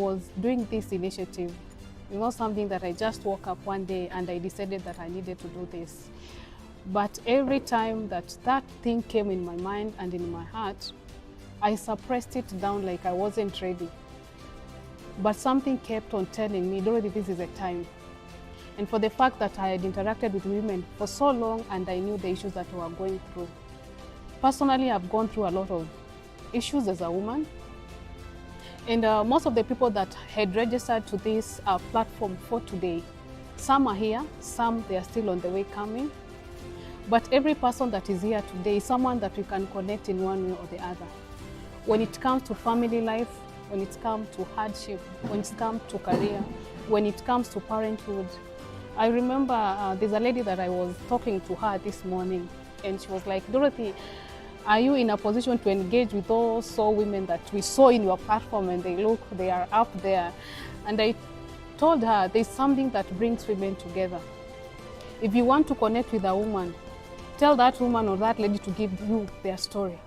was doing this initiative. It was something that I just woke up one day and I decided that I needed to do this. But every time that thing came in my mind and in my heart, I suppressed it down like I wasn't ready. But something kept on telling me, Dorothy, this is a time. And for the fact that I had interacted with women for so long and I knew the issues that we were going through. Personally, I've gone through a lot of issues as a woman. And most of the people that had registered to this platform for today, some are here, some they are still on the way coming. But every person that is here today is someone that we can connect in one way or the other. When it comes to family life, when it comes to hardship, when it comes to career, when it comes to parenthood. I remember there's a lady that I was talking to her this morning, and she was like, Dorothy, are you in a position to engage with those women that we saw in your platform and they are up there? And I told her there's something that brings women together. If you want to connect with a woman, tell that woman or that lady to give you their story.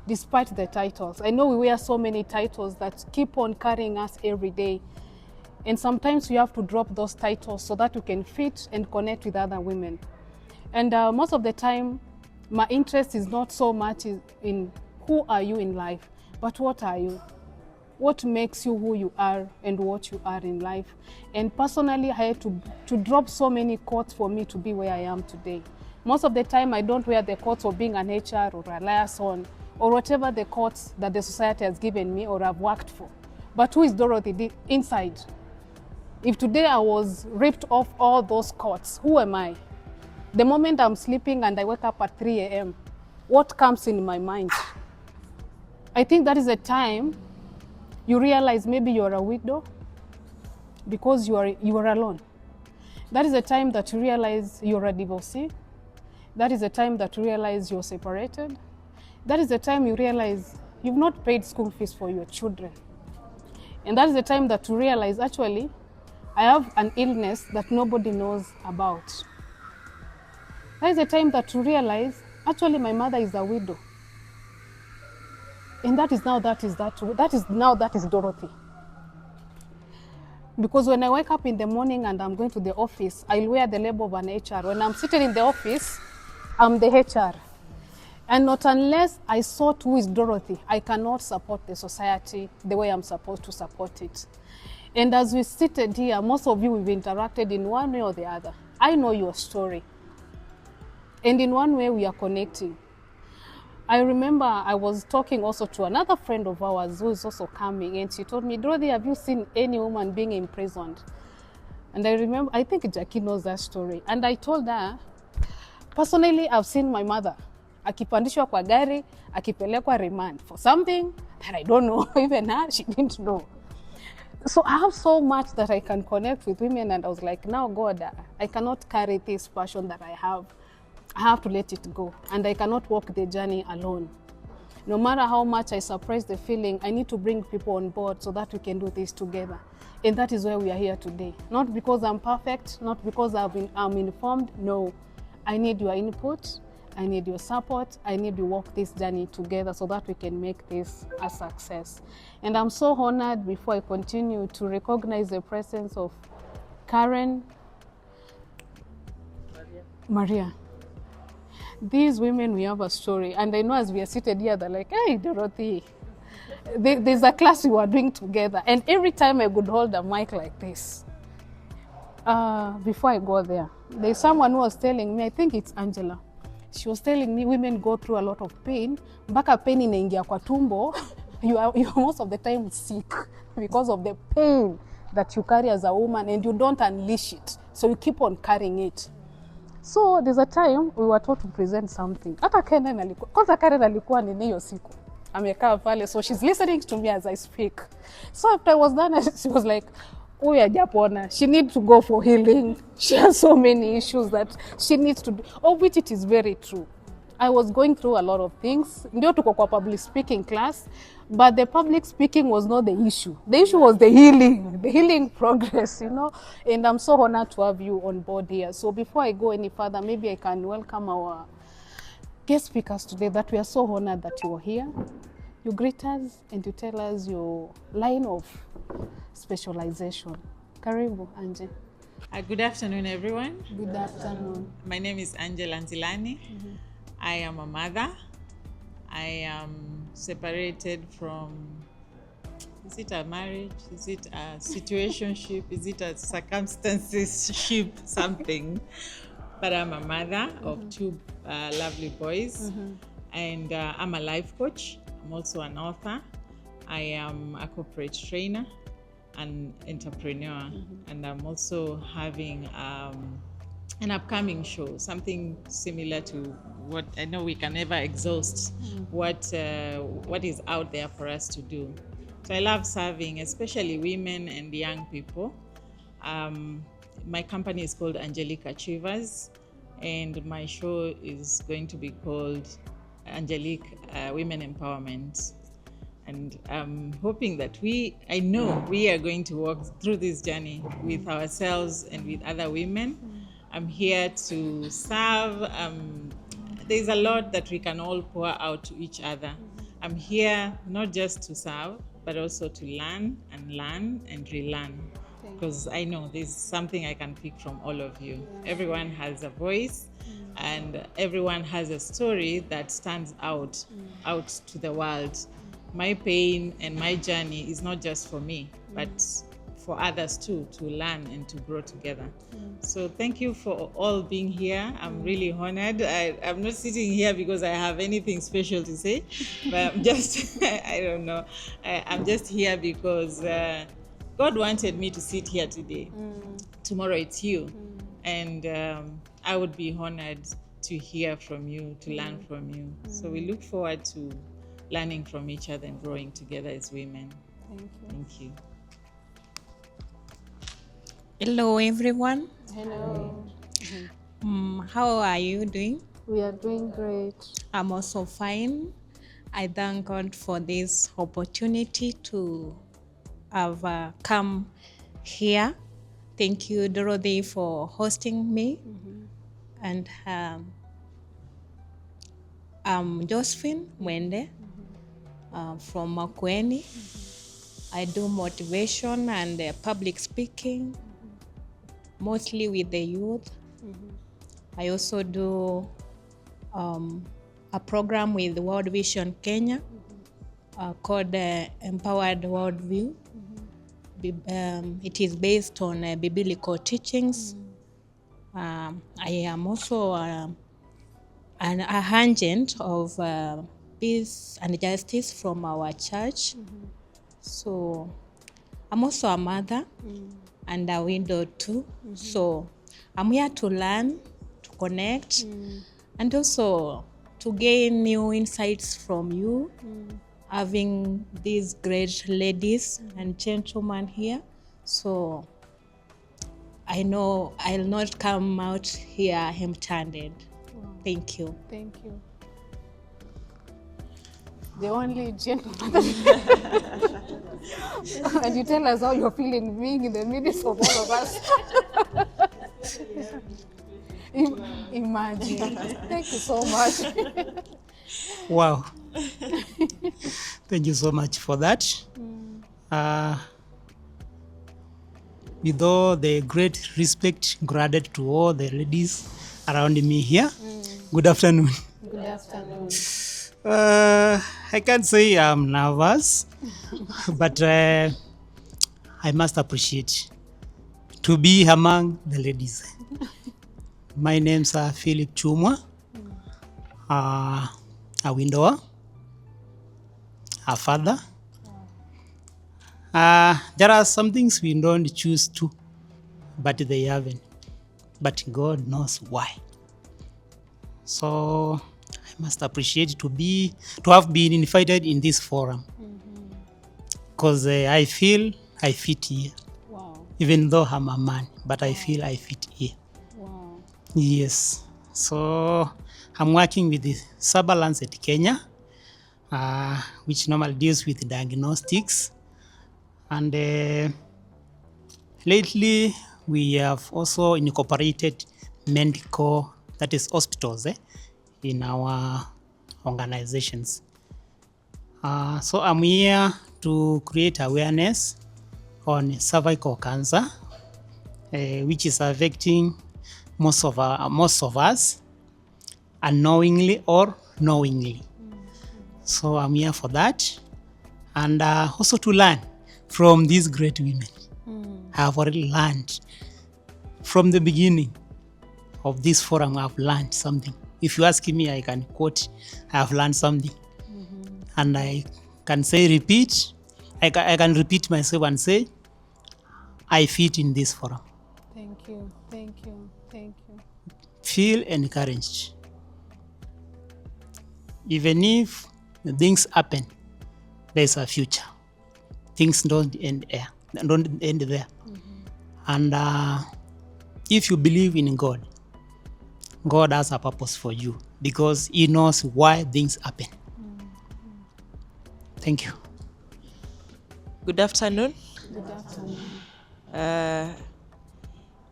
Despite the titles. I know we wear so many titles that keep on carrying us every day. And sometimes we have to drop those titles so that we can fit and connect with other women. And most of the time, my interest is not so much in who are you in life, but what are you? What makes you who you are and what you are in life? And personally, I had to drop so many quotes for me to be where I am today. Most of the time, I don't wear the quotes of being an HR or a liaison or whatever the quotes that the society has given me or I've worked for. But who is Dorothy inside? If today I was ripped off all those quotes, who am I? The moment I'm sleeping and I wake up at 3 a.m., what comes in my mind? I think that is a time you realize maybe you're a widow because you are alone. That is a time that you realize you're a divorcee. That is a time that you realize you're separated. That is the time you realize you've not paid school fees for your children. And that is the time that you realize, actually, I have an illness that nobody knows about. That is the time that you realize, actually, my mother is a widow. And that is Dorothy. Because when I wake up in the morning and I'm going to the office, I'll wear the label of an HR. When I'm sitting in the office, I'm the HR. And not unless I sort who is Dorothy, I cannot support the society the way I'm supposed to support it. And as we seated here, most of you we've interacted in one way or the other. I know your story. And in one way we are connecting. I remember I was talking also to another friend of ours who is also coming, and she told me, Dorothy, have you seen any woman being imprisoned? And I remember, I think Jackie knows that story. And I told her, personally, I've seen my mother akipandishwa kwa gari, akipelekwa remand for something that I don't know, even her, she didn't know. So I have so much that I can connect with women, and I was like, now God, I cannot carry this passion that I have. I have to let it go, and I cannot walk the journey alone. No matter how much I suppress the feeling, I need to bring people on board so that we can do this together. And that is why we are here today. Not because I'm perfect, not because I'm informed, no. I need your input, I need your support, I need to walk this journey together so that we can make this a success. And I'm so honored, before I continue, to recognize the presence of Karen, Maria. These women, we have a story, and I know as we are seated here, they're like, hey, Dorothy, there's a class we were doing together, and every time I would hold a mic like this. Before I go there, there's someone who was telling me, I think it's Angela, she was telling me women go through a lot of pain, mpaka pain inaingia kwa tumbo, you are most of the time sick because of the pain that you carry as a woman, and you don't unleash it, so you keep on carrying it. So there's a time we were told to present something. Hata Karen alikuwa, kwanza Karen alikuwa nini hiyo siku. Amekaa pale, so she's listening to me as I speak. So after I was done, she was like, huyu hajapona. She needs to go for healing. She has so many issues that she needs to do, of which it is very true. I was going through a lot of things. Ndio tuko kwa public speaking class, but the public speaking was not the issue. The issue was the healing progress, you know. And I'm so honored to have you on board here. So before I go any further, maybe I can welcome our guest speakers today, that we are so honored that you are here. You greet us and you tell us your line of specialization. Karibu, Angie. Good afternoon, everyone. Good afternoon. My name is Angela Nzilani. I am a mother. I am separated from, is it a marriage? Is it a situationship? Is it a circumstances-ship? Something. But I'm a mother of two lovely boys. And I'm a life coach. I'm also an author. I am a corporate trainer, an entrepreneur, and I'm also having an upcoming show, something similar to what I know we can never exhaust, what is out there for us to do. So I love serving, especially women and young people. My company is called Angelic Achievers, and my show is going to be called Angelic Women Empowerment. And I'm hoping that I know we are going to walk through this journey with ourselves and with other women. I'm here to serve. There's a lot that we can all pour out to each other. I'm here not just to serve, but also to learn and relearn. Because I know there's something I can pick from all of you. Everyone has a voice, and everyone has a story that stands out to the world. My pain and my journey is not just for me, but for others too, to learn and to grow together. So thank you for all being here. I'm really honored. I'm not sitting here because I have anything special to say, but I'm just, I don't know. I'm just here because God wanted me to sit here today. Tomorrow it's you. And I would be honored to hear from you, to learn from you. So we look forward to learning from each other and growing together as women. Thank you. Thank you. Hello, everyone. Hello. How are you doing? We are doing great. I'm also fine. I thank God for this opportunity to have come here. Thank you, Dorothy, for hosting me. And I'm Josephine Mwende from Makueni. I do motivation and public speaking, mostly with the youth. I also do a program with World Vision Kenya called Empowered Worldview. It is based on biblical teachings. I am also an agent of peace and justice from our church. So I'm also a mother and a widow too. So I'm here to learn, to connect, and also to gain new insights from you, having these great ladies and gentlemen here. So I know I'll not come out here empty-handed. Thank you. Thank you. The only gentleman. And you tell us how you're feeling being in the midst of all of us. Imagine. Thank you so much. Wow. Thank you so much for that. With all the great respect granted to all the ladies around me here, good afternoon. Good afternoon. I can't say I'm nervous, but I must appreciate to be among the ladies. My name's Philip Chumwa, a widower, a father. There are some things we don't choose to, but they happen. But God knows why. So I must appreciate to have been invited in this forum, because I feel I fit here. Wow. Even though I'm a man, but I feel I fit here. Wow. Yes. So I'm working with the Surveillance at Kenya, which normally deals with diagnostics. And lately, we have also incorporated medical, that is hospitals, in our organizations. So I'm here to create awareness on cervical cancer, which is affecting most of us unknowingly or knowingly. So I'm here for that, and also to learn from these great women. I have already learned from the beginning of this forum. I've learned something. If you ask me, I can quote, I have learned something. And I can say repeat. I can repeat myself and say, I fit in this forum. Thank you, thank you, thank you. Feel encouraged. Even if things happen, there's a future. Things don't end there. And if you believe in God, God has a purpose for you because He knows why things happen. Thank you. Good afternoon. Good afternoon.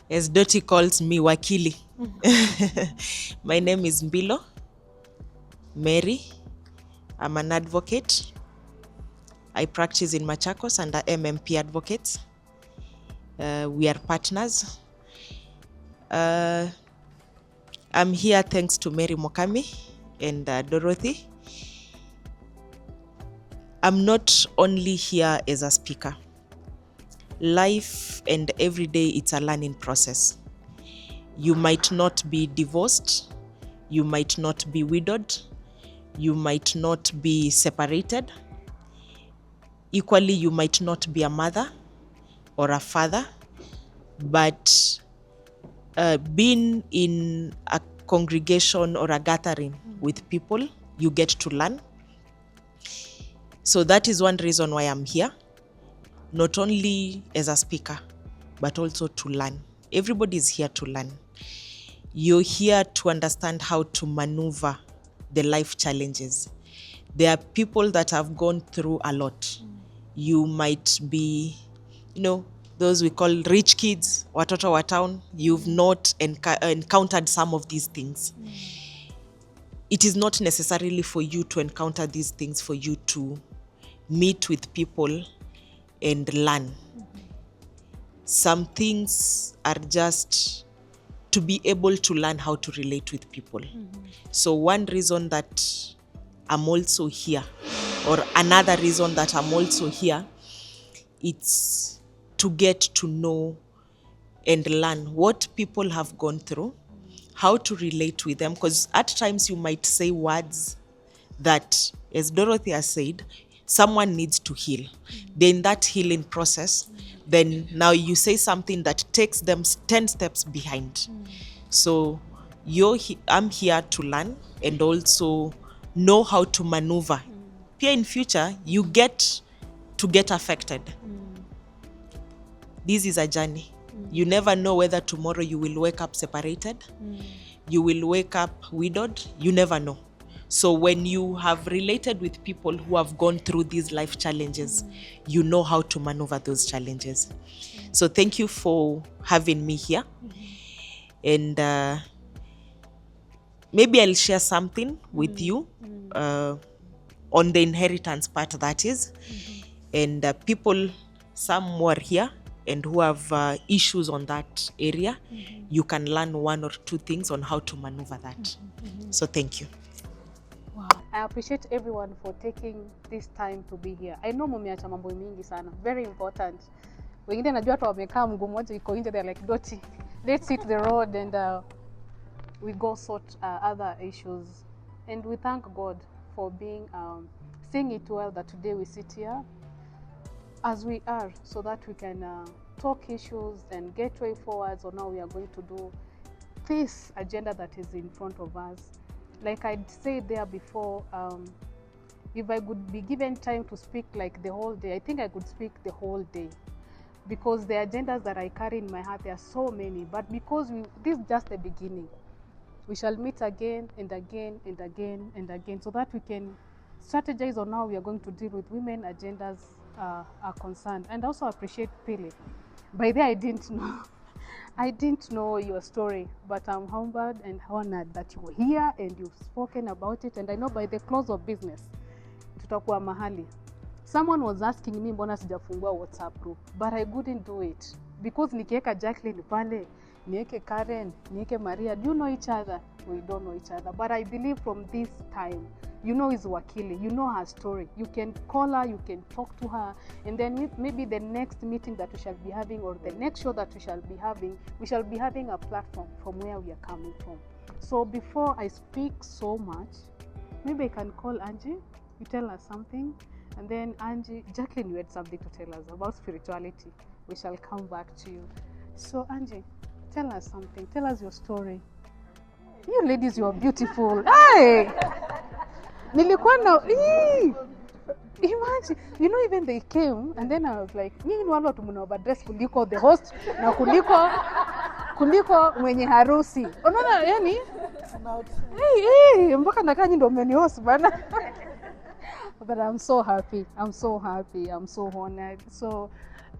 As Dottie calls me, Wakili. My name is Mbilo Mary. I'm an advocate. I practice in Machakos under MMP Advocates. We are partners. I'm here thanks to Mary Mokami and Dorothy. I'm not only here as a speaker. Life and every day, it's a learning process. You might not be divorced. You might not be widowed. You might not be separated. Equally, you might not be a mother or a father, but being in a congregation or a gathering with people, you get to learn. So that is one reason why I'm here, not only as a speaker, but also to learn. Everybody is here to learn. You're here to understand how to maneuver the life challenges. There are people that have gone through a lot. You might be, those we call rich kids, watoto wa town. You've not encountered some of these things. It is not necessarily for you to encounter these things for you to meet with people and learn. Some things are just to be able to learn how to relate with people. So one reason that I'm also here, or another reason that I'm also here, it's to get to know and learn what people have gone through, how to relate with them, because at times you might say words that, as Dorothy has said, someone needs to heal. Then that healing process, then now you say something that takes them 10 steps behind. So I'm here to learn and also know how to maneuver. Pia in future, you get to get affected. This is a journey. You never know whether tomorrow you will wake up separated, you will wake up widowed, you never know. So when you have related with people who have gone through these life challenges, you know how to maneuver those challenges. So thank you for having me here. And maybe I'll share something with you on the inheritance part, that is. And people, some who are here and who have issues on that area, you can learn one or two things on how to maneuver that. So thank you. Wow. I appreciate everyone for taking this time to be here. I know mumeacha mambo mingi sana, very important. Wengine najua hata wamekaa mguu mmoja iko nje, they're like, Dottie, let's hit the road and we go sort other issues. And we thank God for being seeing it well that today we sit here as we are, so that we can talk issues and get way forwards on how we are going to do this agenda that is in front of us. Like I said there before, if I could be given time to speak like the whole day, I think I could speak the whole day, because the agendas that I carry in my heart, there are so many. But because this is just the beginning, we shall meet again and again and again and again, so that we can strategize on how we are going to deal with women agendas are concerned. And also appreciate Pili. By the way, I didn't know your story, but I'm humbled and honored that you were here and you've spoken about it. And I know by the close of business, tutakuwa mahali. Someone was asking me mbona sijafungua WhatsApp group, but I couldn't do it because nikiweka Jacqueline pale, niweke Karen, niweke Maria, do you know each other? We don't know each other. But I believe from this time, you know his wakili, you know her story. You can call her, you can talk to her, and then maybe the next meeting that we shall be having, or the next show that we shall be having a platform from where we are coming from. So before I speak so much, maybe I can call Angie, you tell us something, and then Angie, Jacqueline, you had something to tell us about spirituality. We shall come back to you. So Angie, tell us something, tell us your story. You ladies, you are beautiful. Hey! Nilikuwa na imagine, you know, even they came and then I was like, nyinyi ni wale watu mna overdress kuliko the host na kuliko mwenye harusi. Unaona yani? Mpaka nakaa nyinyi ndio mmeni host bana. But I'm so happy. I'm so honored. So,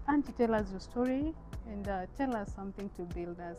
Auntie, tell us your story and tell us something to build us.